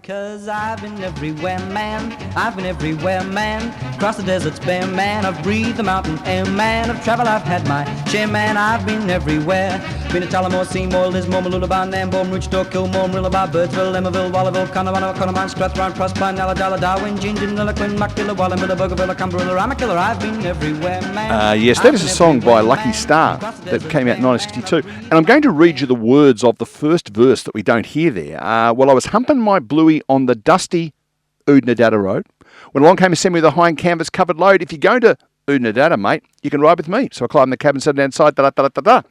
'Cause I've been everywhere, man. I've been everywhere, man. Across the deserts bare, man. I've breathed the mountain air, man. Of travel I've had my share, man. I've been everywhere. Been to Tullamore, Seymour, Lismore, Mooloolaba, Nambour, Roochdore, Kilmore, Marillaba, Birdsville, Emmaville, Wallaville, Connemara, Connemara, Strathround, Proserpine, Ulladulla, Darwin, Gingin, Lilliquin, Muckdilla, Wallumbilla, Bougainville, Cumberland, Ramakilla. I've been everywhere, man. Yes, that is a song by Lucky Star that came out in 1962. And I'm going to read you the words of the first verse that we don't hear there. Well, I was humping my bluey on the dusty Oodnadatta road when along came a semi with a high canvas covered load. If you're going to Oodnadatta, mate, you can ride with me. So I climbed the cab and sat down inside. Da-da-da-da-da.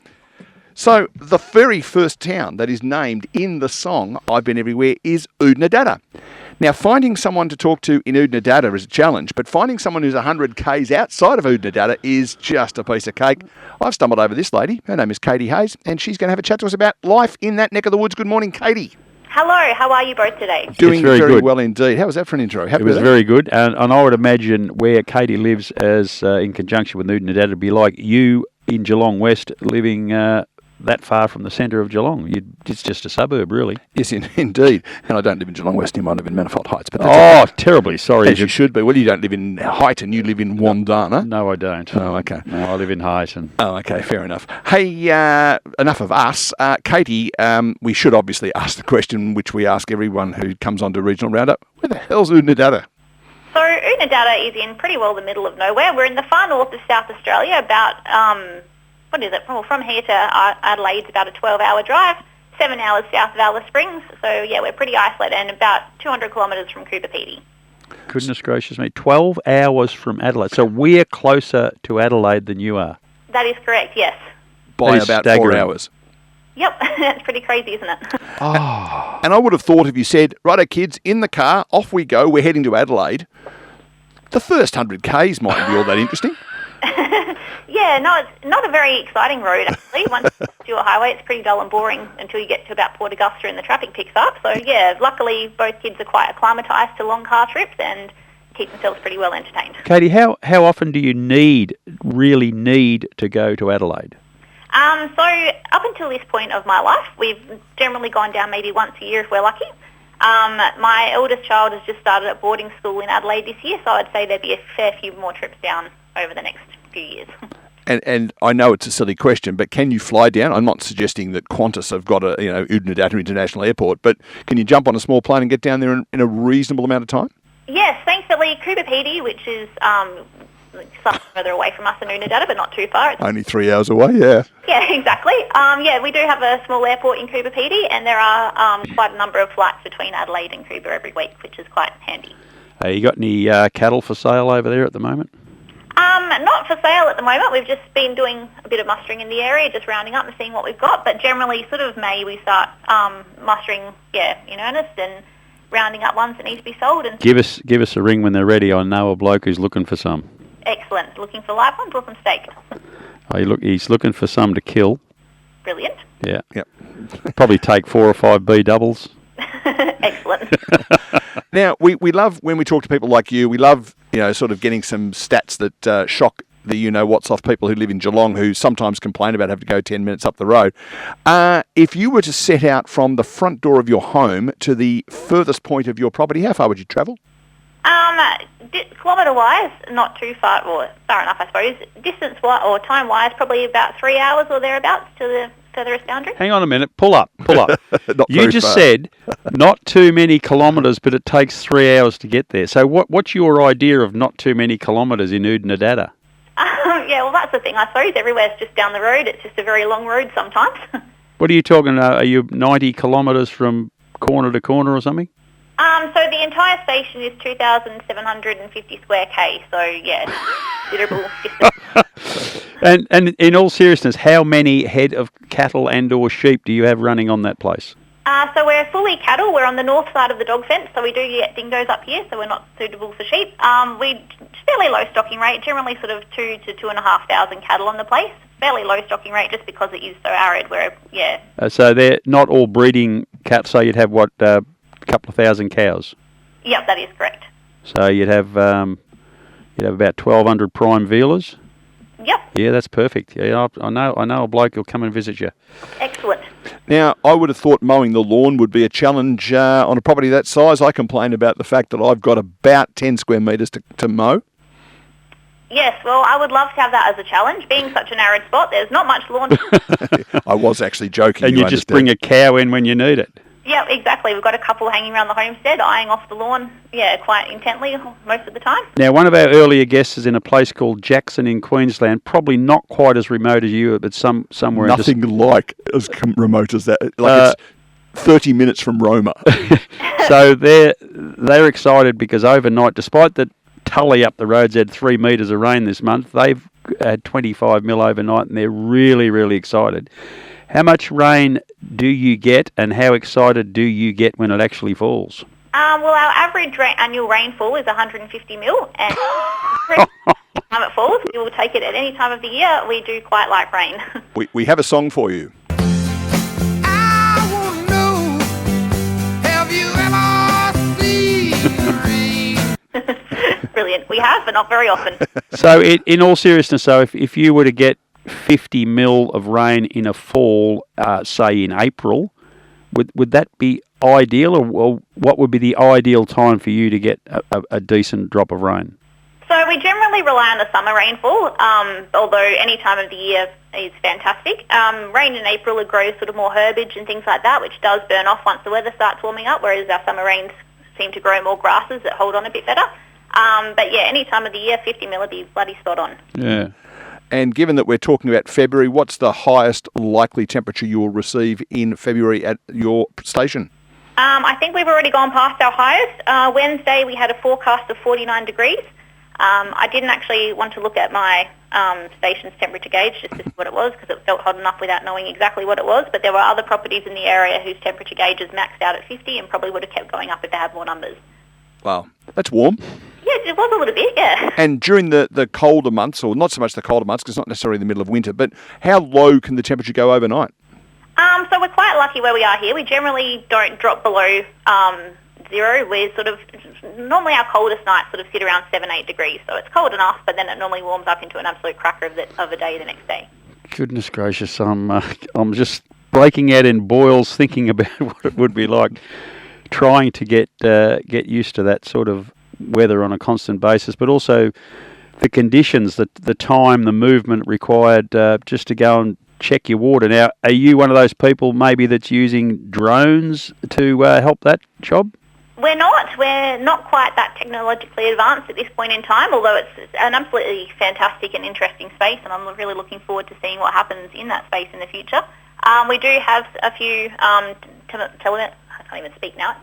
So the very first town that is named in the song I've Been Everywhere is Oodnadatta. Now, finding someone to talk to in Oodnadatta is a challenge, but finding someone who's 100 k's outside of Oodnadatta is just a piece of cake. I've stumbled over this lady. Her name is Katy Hayes, and she's going to have a chat to us about life in that neck of the woods. Good morning, Katy. Hello, how are you both today? Doing very good. well indeed. How was that for an intro? It was very good, and I would imagine where Katy lives as in conjunction with Oodnadatta would be like you in Geelong West living that far from the centre of Geelong. It's just a suburb, really. Yes, indeed. And I don't live in Geelong West, you might live in Manifold Heights. But that's terribly sorry. As you should be. Well, you don't live in Highton, you live in Wandana. No, I don't. Oh, okay. No, I live in Highton. Oh, okay, fair enough. Hey, enough of us. Katy, we should obviously ask the question which we ask everyone who comes onto Regional Roundup. Where the hell's Oodnadatta? So Oodnadatta is in pretty well the middle of nowhere. We're in the far north of South Australia, about, what is it? Well, from here to Adelaide's about a 12-hour drive, 7 hours south of Alice Springs. So, yeah, we're pretty isolated and about 200 kilometres from Cooper Pedy. Goodness gracious me, 12 hours from Adelaide. So we're closer to Adelaide than you are. That is correct, yes. By about 4 hours. Yep, that's pretty crazy, isn't it? Oh. And I would have thought if you said, righto kids, in the car, off we go, we're heading to Adelaide, the first 100 k's mightn't be all that interesting. Yeah, no, it's not a very exciting road, actually. Once you do a highway, it's pretty dull and boring until you get to about Port Augusta and the traffic picks up. So, yeah, luckily both kids are quite acclimatised to long car trips and keep themselves pretty well entertained. Katy, how often do you really need to go to Adelaide? So up until this point of my life, we've generally gone down maybe once a year if we're lucky. My eldest child has just started at boarding school in Adelaide this year, so I'd say there'd be a fair few more trips down over the next few years. And I know it's a silly question, but can you fly down? I'm not suggesting that Qantas have got a Oodnadatta International Airport, but can you jump on a small plane and get down there in a reasonable amount of time? Yes, thankfully Cooper Pedy, which is something further away from us in Oodnadatta, but not too far. It's only 3 hours away, yeah. Yeah, exactly. We do have a small airport in Cooper Pedy, and there are quite a number of flights between Adelaide and Cooper every week, which is quite handy. You got any cattle for sale over there at the moment? Not for sale at the moment. We've just been doing a bit of mustering in the area, just rounding up and seeing what we've got. But generally, sort of May, we start mustering, in earnest and rounding up ones that need to be sold. And give us a ring when they're ready. I know a bloke who's looking for some. Excellent. Looking for live ones or some steak? He's looking for some to kill. Brilliant. Yeah. Yep. Probably take 4 or 5 B doubles. Excellent. Now, we love, when we talk to people like you, we love, sort of getting some stats that shock the what's off people who live in Geelong who sometimes complain about having to go 10 minutes up the road. If you were to set out from the front door of your home to the furthest point of your property, how far would you travel? Kilometre-wise, not too far, or far enough, I suppose. Distance-wise, or time-wise, probably about 3 hours or thereabouts to the furthest boundary. Hang on a minute. Pull up. You just far. said not too many kilometres, but it takes 3 hours to get there. So what's your idea of not too many kilometres in Oodnadatta? Yeah, well, that's the thing. I suppose everywhere's just down the road. It's just a very long road sometimes. What are you talking about? Are you 90 kilometres from corner to corner or something? So the entire station is 2,750 square K, so yeah, considerable distance. And in all seriousness, how many head of cattle and or sheep do you have running on that place? So we're fully cattle. We're on the north side of the dog fence, so we do get dingoes up here, so we're not suitable for sheep. Fairly low stocking rate, generally sort of 2,000 to 2,500 cattle on the place. Fairly low stocking rate just because it is so arid. So they're not all breeding cats. So you'd have a couple of thousand cows. Yep, that is correct. So you'd have about 1,200 prime vealers. Yep. Yeah, that's perfect. Yeah, I know a bloke who'll come and visit you. Excellent. Now, I would have thought mowing the lawn would be a challenge on a property that size. I complain about the fact that I've got about 10 square metres to mow. Yes, well, I would love to have that as a challenge. Being such an arid spot, there's not much lawn. I was actually joking. And you just bring a cow in when you need it. Yeah, exactly. We've got a couple hanging around the homestead, eyeing off the lawn, quite intently most of the time. Now, one of our earlier guests is in a place called Jackson in Queensland, probably not quite as remote as you, but somewhere. Nothing like as remote as that. Like it's 30 minutes from Roma. So they're excited because overnight, despite the Tully up the road's had 3 metres of rain this month, they've had 25 mil overnight, and they're really, really excited. How much rain do you get, and how excited do you get when it actually falls? Well, our average annual rainfall is 150 mil, and every time it falls, we will take it at any time of the year. We do quite like rain. We have a song for you. I wanna know, have you ever seen rain? Brilliant. We have, but not very often. So, in all seriousness, so if you were to get 50 mil of rain in a fall, say in April, would that be ideal, or what would be the ideal time for you to get a decent drop of rain? So we generally rely on the summer rainfall, although any time of the year is fantastic. Rain in April, it grows sort of more herbage and things like that, which does burn off once the weather starts warming up, whereas our summer rains seem to grow more grasses that hold on a bit better. But yeah, any time of the year, 50 mil would be bloody spot on. Yeah. And given that we're talking about February, what's the highest likely temperature you will receive in February at your station? I think we've already gone past our highest. Wednesday we had a forecast of 49 degrees. I didn't actually want to look at my station's temperature gauge just to see what it was, because it felt hot enough without knowing exactly what it was, but there were other properties in the area whose temperature gauges maxed out at 50 and probably would have kept going up if they had more numbers. Wow, that's warm. Yeah, it was a little bit, yeah. And during the colder months, or not so much the colder months, because it's not necessarily the middle of winter, but how low can the temperature go overnight? So we're quite lucky where we are here. We generally don't drop below zero. We're sort of, normally our coldest nights sort of sit around 7-8 degrees, so it's cold enough, but then it normally warms up into an absolute cracker of a day the next day. Goodness gracious, I'm just breaking out in boils thinking about what it would be like trying to get used to that sort of weather on a constant basis, but also the conditions, the time, the movement required just to go and check your water. Now, are you one of those people maybe that's using drones to help that job? We're not. We're not quite that technologically advanced at this point in time, although it's an absolutely fantastic and interesting space, and I'm really looking forward to seeing what happens in that space in the future. We do have a few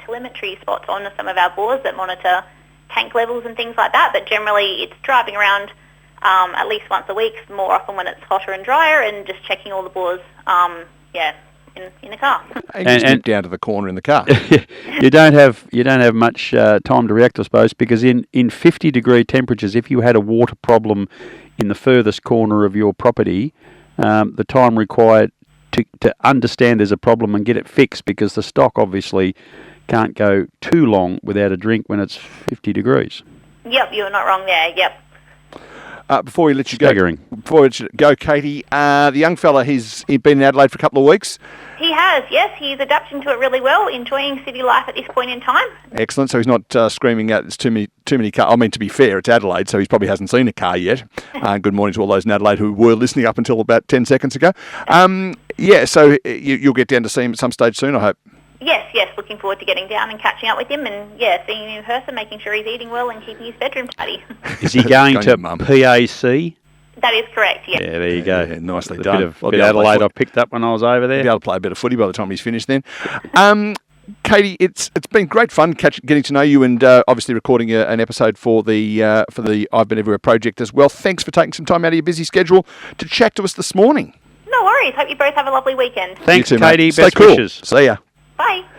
telemetry spots on some of our bores that monitor tank levels and things like that, but generally it's driving around at least once a week, more often when it's hotter and drier, and just checking all the bores in the car. And you nip down to the corner in the car. You don't have much time to react, I suppose, because in 50-degree temperatures, if you had a water problem in the furthest corner of your property, the time required to understand there's a problem and get it fixed, because the stock obviously can't go too long without a drink when it's 50 degrees. Yep, you're not wrong there, yep. Before we let you go, Katy, the young fella, he's been in Adelaide for a couple of weeks. He has, yes. He's adapting to it really well, enjoying city life at this point in time. Excellent. So he's not screaming out, there's too many cars. I mean, to be fair, it's Adelaide, so he probably hasn't seen a car yet. Good morning to all those in Adelaide who were listening up until about 10 seconds ago. So you'll get down to see him at some stage soon, I hope. Yes. Looking forward to getting down and catching up with him, and seeing him in person, making sure he's eating well and keeping his bedroom tidy. Is he going to PAC? That is correct, yes. Yeah, there you go. Yeah, nicely a done. Bit of Adelaide I picked up when I was over there. He'll be able to play a bit of footy by the time he's finished then. Katy, it's been great fun getting to know you, and obviously recording an episode for the I've Been Everywhere project as well. Thanks for taking some time out of your busy schedule to chat to us this morning. No worries. Hope you both have a lovely weekend. Thanks, you too, Katy. mate. Stay Best cool. wishes. See ya. Bye.